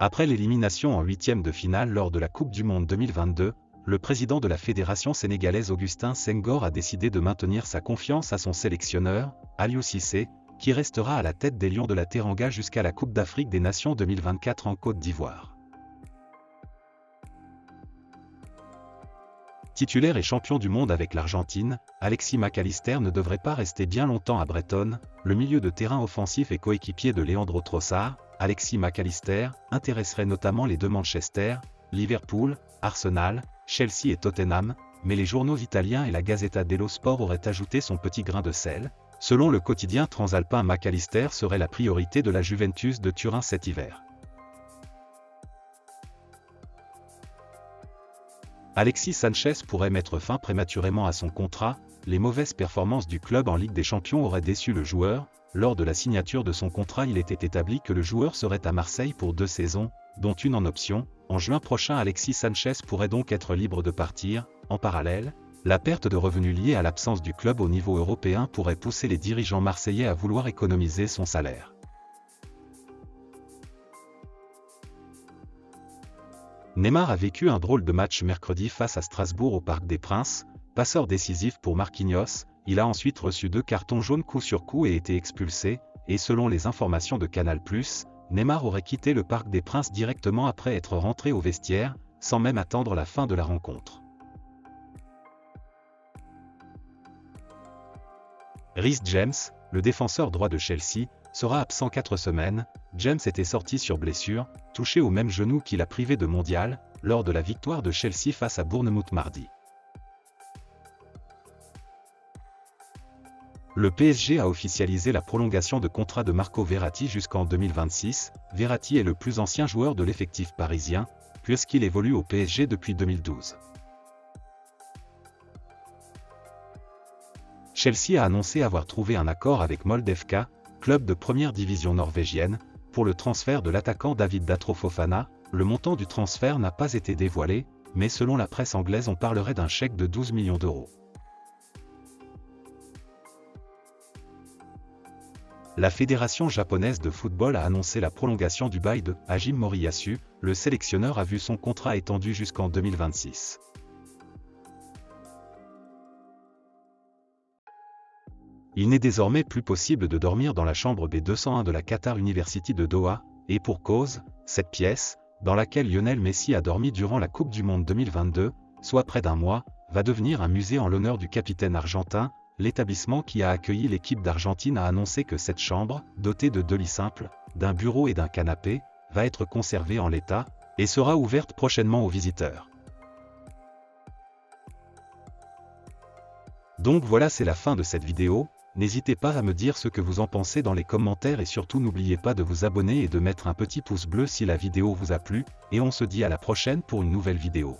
Après l'élimination en huitième de finale lors de la Coupe du Monde 2022, le président de la Fédération sénégalaise Augustin Senghor a décidé de maintenir sa confiance à son sélectionneur, Aliou Cissé, qui restera à la tête des Lions de la Teranga jusqu'à la Coupe d'Afrique des Nations 2024 en Côte d'Ivoire. Titulaire et champion du monde avec l'Argentine, Alexis Mac Allister ne devrait pas rester bien longtemps à Brighton. Le milieu de terrain offensif et coéquipier de Leandro Trossard, Alexis Mac Allister, intéresserait notamment les deux Manchester, Liverpool, Arsenal, Chelsea et Tottenham, mais les journaux italiens et la Gazzetta dello Sport auraient ajouté son petit grain de sel. Selon le quotidien transalpin, Mac Allister serait la priorité de la Juventus de Turin cet hiver. Alexis Sanchez pourrait mettre fin prématurément à son contrat. Les mauvaises performances du club en Ligue des Champions auraient déçu le joueur. Lors de la signature de son contrat, il était établi que le joueur serait à Marseille pour 2 saisons, dont une en option. En juin prochain, Alexis Sanchez pourrait donc être libre de partir. En parallèle, la perte de revenus liée à l'absence du club au niveau européen pourrait pousser les dirigeants marseillais à vouloir économiser son salaire. Neymar a vécu un drôle de match mercredi face à Strasbourg au Parc des Princes. Passeur décisif pour Marquinhos, il a ensuite reçu 2 cartons jaunes coup sur coup et été expulsé, et selon les informations de Canal+, Neymar aurait quitté le Parc des Princes directement après être rentré au vestiaire, sans même attendre la fin de la rencontre. Reece James, le défenseur droit de Chelsea, sera absent 4 semaines. James était sorti sur blessure, touché au même genou qui l'a privé de mondial, lors de la victoire de Chelsea face à Bournemouth mardi. Le PSG a officialisé la prolongation de contrat de Marco Verratti jusqu'en 2026. Verratti est le plus ancien joueur de l'effectif parisien, puisqu'il évolue au PSG depuis 2012. Chelsea a annoncé avoir trouvé un accord avec Moldevka, club de première division norvégienne, pour le transfert de l'attaquant David Datro Fofana. Le montant du transfert n'a pas été dévoilé, mais selon la presse anglaise, on parlerait d'un chèque de 12 millions d'euros. La Fédération japonaise de football a annoncé la prolongation du bail de Hajime Moriyasu. Le sélectionneur a vu son contrat étendu jusqu'en 2026. Il n'est désormais plus possible de dormir dans la chambre B201 de la Qatar University de Doha, et pour cause, cette pièce, dans laquelle Lionel Messi a dormi durant la Coupe du Monde 2022, soit près d'1 mois, va devenir un musée en l'honneur du capitaine argentin. L'établissement qui a accueilli l'équipe d'Argentine a annoncé que cette chambre, dotée de 2 lits simples, d'un bureau et d'un canapé, va être conservée en l'état, et sera ouverte prochainement aux visiteurs. Donc voilà, c'est la fin de cette vidéo. N'hésitez pas à me dire ce que vous en pensez dans les commentaires et surtout n'oubliez pas de vous abonner et de mettre un petit pouce bleu si la vidéo vous a plu, et on se dit à la prochaine pour une nouvelle vidéo.